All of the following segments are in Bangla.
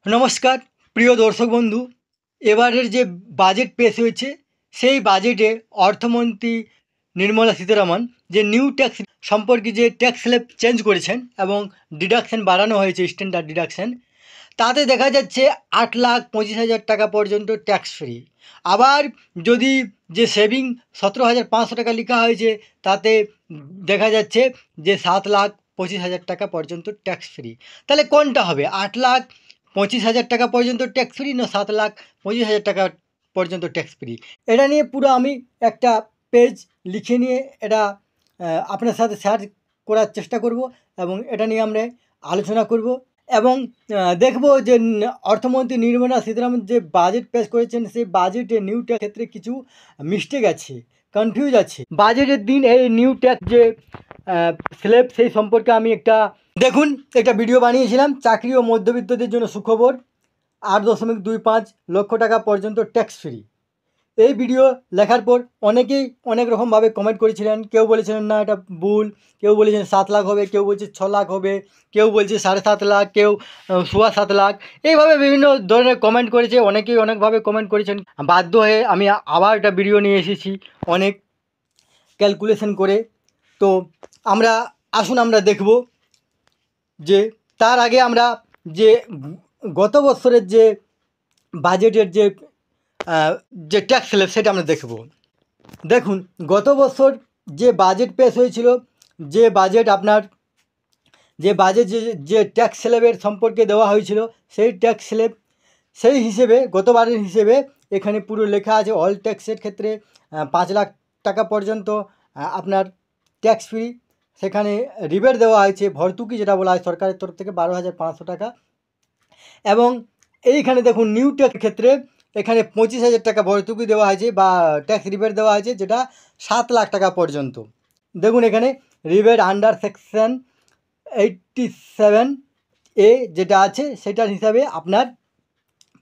নমস্কার প্রিয় দর্শক বন্ধু। এবারের যে বাজেট পেশ হয়েছে সেই বাজেটে অর্থমন্ত্রী নির্মলা সীতারামন যে নিউ ট্যাক্স সম্পর্কে যে ট্যাক্স স্ল্যাব চেঞ্জ করেছেন এবং ডিডাকশন বাড়ানো হয়েছে স্ট্যান্ডার্ড ডিডাকশন, তাতে দেখা যাচ্ছে 8,25,000 টাকা পর্যন্ত ট্যাক্স ফ্রি। আবার যদি যে সেভিং 17,500 টাকা লেখা হয়েছে তাতে দেখা যাচ্ছে যে 7,25,000 টাকা পর্যন্ত ট্যাক্স ফ্রি। তাহলে কোনটা হবে, 8,25,000 টাকা পর্যন্ত ট্যাক্স ফ্রি না 7,25,000 টাকা পর্যন্ত ট্যাক্স ফ্রি? এটা নিয়ে পুরো আমি একটা পেজ লিখে নিয়ে এটা আপনার সাথে শেয়ার করার চেষ্টা করব এবং এটা নিয়ে আমরা আলোচনা করব এবং দেখব যে অর্থমন্ত্রী নির্মলা সীতারামন যে বাজেট পেশ করেছেন সেই বাজেটে নিউ ট্যাক্স ক্ষেত্রে কিছু মিস্টেক আছে, কনফিউজ আছে। বাজেটের দিন এই নিউ ট্যাক্স যে স্ল্যাব সেই সম্পর্কে আমি দেখুন একটা ভিডিও বানিয়েছিলাম। চাকরি ও মধ্যবিত্তদের জন্য সুখবর, 8.25 লক্ষ টাকা পর্যন্ত ট্যাক্স ফ্রি। এই ভিডিও লেখার পর অনেকেই অনেক রকমভাবে কমেন্ট করেছিলেন। কেউ বলেছিলেন না এটা ভুল, কেউ বলেছেন 7 লাখ হবে, কেউ বলছে 6 লাখ হবে, কেউ বলছে 7.5 লাখ, কেউ 7.25 লাখ। এইভাবে বিভিন্ন ধরনের কমেন্ট করেছে, অনেকেই অনেকভাবে কমেন্ট করেছেন। বাধ্য হয়ে আমি আবার একটা ভিডিও নিয়ে এসেছি অনেক ক্যালকুলেশন করে। তো আসুন আমরা দেখব যে তার আগে আমরা যে গত বছরের যে বাজেটের যে ট্যাক্স স্ল্যাব সেটা আমরা দেখব। দেখুন গত বছর যে বাজেট পেশ হয়েছিল, যে বাজেট যে ট্যাক্স স্ল্যাবের সম্পর্কে দেওয়া হয়েছিল সেই ট্যাক্স স্ল্যাব সেই হিসেবে গতবারের হিসেবে এখানে পুরো লেখা আছে। অল ট্যাক্সের ক্ষেত্রে 5 লাখ টাকা পর্যন্ত আপনার ট্যাক্স ফ্রি। সেখানে রিবেট দেওয়া হয়েছে, ভর্তুকি যেটা বলা হয় সরকারের তরফ থেকে 12,500 টাকা। এবং এইখানে দেখুন নিউ ট্যাক্স ক্ষেত্রে এখানে 25,000 টাকা ভর্তুকি দেওয়া হয়েছে বা ট্যাক্স রিবেট দেওয়া হয়েছে, যেটা 7 লাখ টাকা পর্যন্ত। দেখুন এখানে রিবেট আন্ডার সেকশন 87A যেটা আছে সেটার হিসাবে আপনার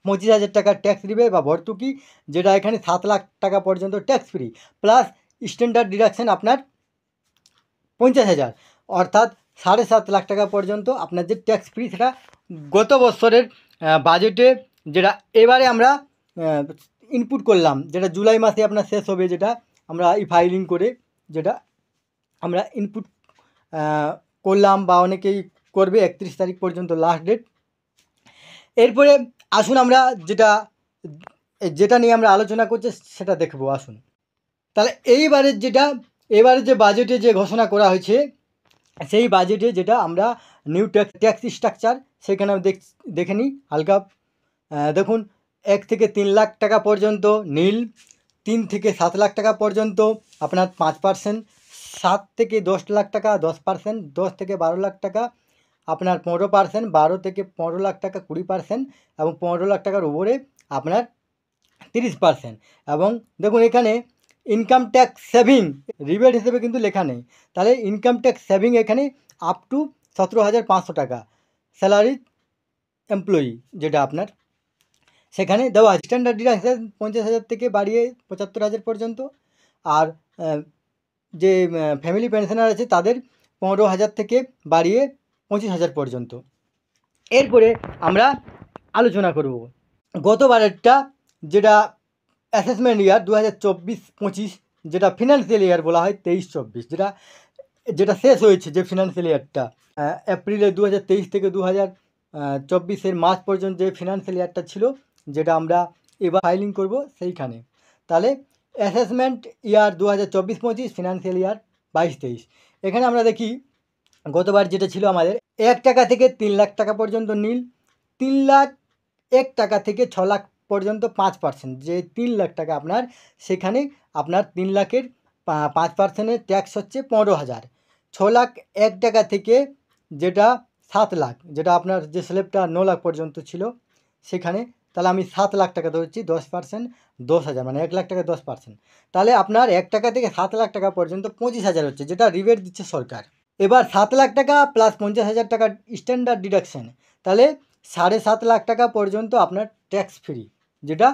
25,000 টাকা ট্যাক্স রিবেট বা ভর্তুকি, যেটা এখানে 7 লাখ টাকা পর্যন্ত tax free plus standard deduction আপনার 50,000, অর্থাৎ 7.5 লাখ টাকা পর্যন্ত আপনার যে ট্যাক্স ফ্রি সেটা গত বছরের বাজেটে যেটা এবারে আমরা ইনপুট করলাম, যেটা জুলাই মাসে আপনার শেষ হবে, যেটা আমরা ফাইলিং করে যেটা আমরা ইনপুট করলাম বা অনেকেই করবে 31 তারিখ পর্যন্ত লাস্ট ডেট। এরপরে আসুন আমরা যেটা নিয়ে আমরা আলোচনা করছি সেটা দেখব। আসুন তাহলে এবারে যে বাজেটে যে ঘোষণা করা হয়েছে সেই বাজেটে যেটা আমরা নিউ ট্যাক্স স্ট্রাকচার সেখানে দেখে নিই হালকা। দেখুন 1 থেকে 3 লাখ টাকা পর্যন্ত নীল, 3 থেকে 7 লাখ টাকা পর্যন্ত আপনার 5%, 7 থেকে 10 লাখ টাকা 10%, 10 থেকে 12 লাখ টাকা আপনার 15%, 12 থেকে 15 লাখ টাকা 20% এবং 15 লাখ টাকার উপরে আপনার 30%। এবং দেখুন এখানে ইনকাম ট্যাক্স সেভিং রিবেট হিসেবে কিন্তু লেখা নেই, তাহলে ইনকাম ট্যাক্স সেভিং এখানে আপ টু 17,500 টাকা স্যালারি এমপ্লয়ি যেটা আপনার সেখানে দেওয়া আছে। স্ট্যান্ডার্ড ডিডাকশন 50,000 থেকে বাড়িয়ে 75,000 পর্যন্ত। আর যে ফ্যামিলি পেনশনার আছে তাদের 15,000 থেকে বাড়িয়ে 25,000 পর্যন্ত। এরপরে আমরা আলোচনা করব গতবারেরটা, যেটা অ্যাসেসমেন্ট ইয়ার 2024-25, যেটা ফিনান্সিয়াল ইয়ার বলা হয় 23-24, যেটা শেষ হয়েছে যে ফিনান্সিয়াল ইয়ারটা এপ্রিলে 2023 থেকে 2024 মার্চ পর্যন্ত যে ফিনান্সিয়াল ইয়ারটা ছিল, যেটা আমরা এবার ফাইলিং করব সেইখানে। তাহলে অ্যাসেসমেন্ট ইয়ার 2024-25, ফিনান্সিয়াল ইয়ার 22-23। এখানে আমরা দেখি গতবার যেটা ছিল আমাদের 1 টাকা থেকে 3 লাখ টাকা পর্যন্ত নীল, 3 লাখ 1 টাকা থেকে 6 লাখ পর্যন্ত 5%, যে 3 লাখ টাকা আপনার সেখানে আপনার 3 লাখের 5%-এর ট্যাক্স হচ্ছে 15,000। 6 লাখ 1 টাকা থেকে যেটা 7 লাখ, যেটা আপনার যে স্ল্যাবটা 9 লাখ পর্যন্ত ছিল সেখানে, তাহলে আমি 7 লাখ টাকা ধরছি, 10% 10,000 মানে 1 লাখ টাকা 10%। তাহলে আপনার 1 টাকা থেকে 7 লাখ টাকা পর্যন্ত 25,000 হচ্ছে, যেটা রিবেট দিচ্ছে সরকার। এবার 7 লাখ টাকা প্লাস 50,000 টাকা স্ট্যান্ডার্ড ডিডাকশন, তাহলে 7.5 লাখ টাকা পর্যন্ত আপনার ট্যাক্স ফ্রি, যেটা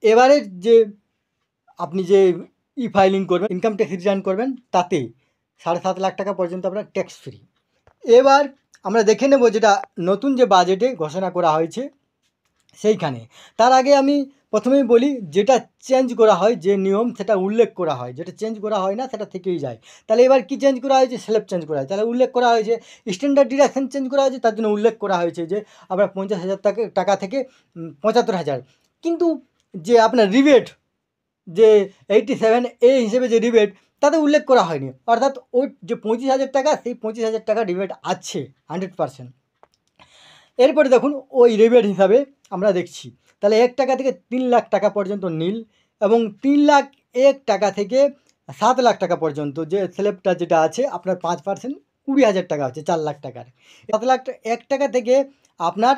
এবারের যে আপনি যে ফাইলিং করবেন, ইনকাম ট্যাক্স রিটার্ন করবেন, তাতে 7.5 লাখ টাকা পর্যন্ত আপনার ট্যাক্স ফ্রি। এবার আমরা দেখে নেব যেটা নতুন যে বাজেটে ঘোষণা করা হয়েছে সেইখানে। তার আগে আমি প্রথমেই বলি, যেটা চেঞ্জ করা হয়, যে নিয়ম সেটা উল্লেখ করা হয়, যেটা চেঞ্জ করা হয় না সেটা থেকেই যায়। তাহলে এবার কি চেঞ্জ করা হয়েছে? স্ল্যাব চেঞ্জ করা হয়েছে। তাহলে উল্লেখ করা হয়েছে স্ট্যান্ডার্ড ডিডাকশন চেঞ্জ করা হয়েছে, তার জন্য উল্লেখ করা হয়েছে যে আপনার 50,000 টাকা থেকে 75,000। কিন্তু যে আপনার রিবেট, যে 87A হিসেবে যে রিবেট, তাতে উল্লেখ করা হয়নি। অর্থাৎ ওই যে 25,000 টাকা, সেই 25,000 টাকা রিবেট আছে 100%। এরপরে দেখুন ওই রিবেট হিসাবে আমরা দেখছি, তাহলে 1 টাকা থেকে 3 লাখ টাকা পর্যন্ত নীল, এবং 3,01,000 টাকা থেকে 7 লাখ টাকা পর্যন্ত যে স্ল্যাবটা যেটা আছে আপনার 5% 20,000 টাকা হচ্ছে 4 লাখ টাকার। 1 টাকা থেকে আপনার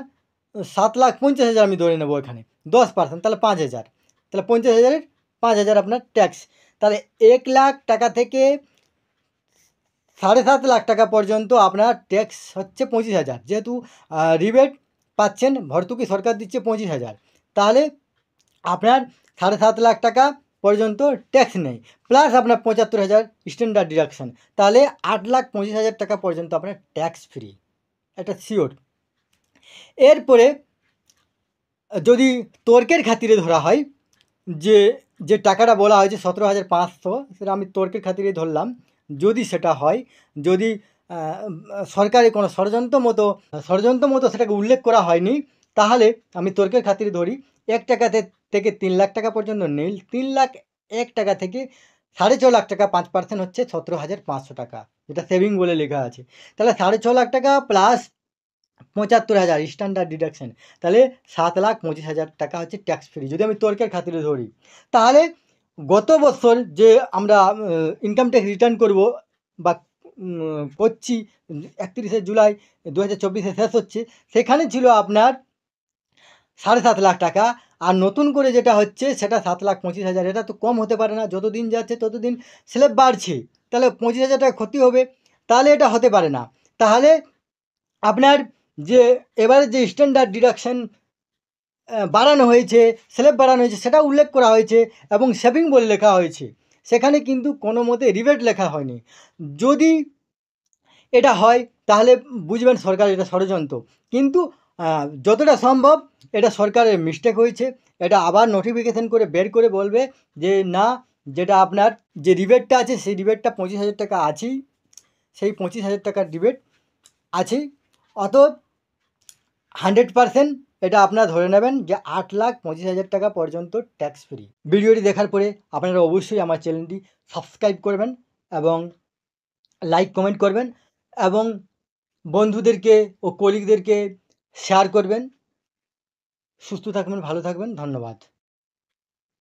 7,50,000 আমি ধরে নেব এখানে 10%, তাহলে 5,000, তাহলে 50,000-এর 5,000 আপনার ট্যাক্স। তাহলে 1 লাখ টাকা থেকে 7.5 লাখ টাকা পর্যন্ত আপনার ট্যাক্স হচ্ছে 25,000। যেহেতু রিবেট পাচ্ছেন, ভর্তুকি সরকার দিচ্ছে 25,000, তাহলে আপনার 7.5 লাখ টাকা পর্যন্ত ট্যাক্স নেই, প্লাস আপনার 75,000 স্ট্যান্ডার্ড ডিডাকশন, তাহলে 8,25,000 টাকা পর্যন্ত আপনার ট্যাক্স ফ্রি, এটা শিওর। এরপরে যদি তর্কের খাতিরে ধরা হয়, যে যে টাকাটা বলা হয়েছে 17,500, সেটা আমি তর্কের খাতিরে ধরলাম। যদি সেটা হয়, যদি সরকারি কোনো ষড়যন্ত্র মতো সেটাকে উল্লেখ করা হয়নি, তাহলে আমি তর্কের খাতিরে ধরি 1 টাকা থেকে 3 লাখ টাকা পর্যন্ত নীল, 3,01,000 টাকা থেকে 6.5 লাখ টাকা 5% হচ্ছে 17,500 টাকা, যেটা সেভিং বলে লেখা আছে। তাহলে 6.5 লাখ টাকা প্লাস 75,000 স্ট্যান্ডার্ড ডিডাকশন, তাহলে 7,25,000 টাকা হচ্ছে ট্যাক্স ফ্রি, যদি আমি তর্কের খাতিরে ধরি। তাহলে গত বছর যে আমরা ইনকাম ট্যাক্স রিটার্ন করব বা করছি 31শে জুলাই 2024-এ শেষ হচ্ছে, সেখানে ছিল আপনার 7.5 লাখ টাকা, আর নতুন করে যেটা হচ্ছে সেটা 7,25,000। এটা তো কম হতে পারে না, যত দিন যাচ্ছে তত দিন স্ল্যাব বাড়ছে, তাহলে 25,000 টাকা ক্ষতি হবে, তাহলে এটা হতে পারে না। তাহলে আপনার যে এবারে যে স্ট্যান্ডার্ড ডিডাকশন বাড়ানো হয়েছে, স্ল্যাব বাড়ানো হয়েছে, সেটা উল্লেখ করা হয়েছে এবং সেভিং বলে লেখা হয়েছে, সেখানে কিন্তু কোনো মতে রিবেট লেখা হয়নি। যদি এটা হয় তাহলে বুঝবেন সরকার এটা ষড়যন্ত্র, কিন্তু যতটা সম্ভব এটা সরকারের মিস্টেক হয়েছে, এটা আবার নোটিফিকেশন করে বের করে বলবে যে না, যেটা আপনার যে রিবেটটা আছে সেই রিবেটটা 25,000 টাকা আছেই, সেই 25,000 টাকার রিবেট আছেই, অতএব 100% এটা আপনারা ধরে নেবেন যে 8,25,000 টাকা পর্যন্ত ট্যাক্স ফ্রি। ভিডিওটি দেখার পরে আপনারা অবশ্যই আমার চ্যানেলটি সাবস্ক্রাইব করবেন এবং লাইক কমেন্ট করবেন এবং বন্ধুদেরকে ও কলিগদেরকে শেয়ার করবেন। সুস্থ থাকবেন, ভালো থাকবেন, ধন্যবাদ।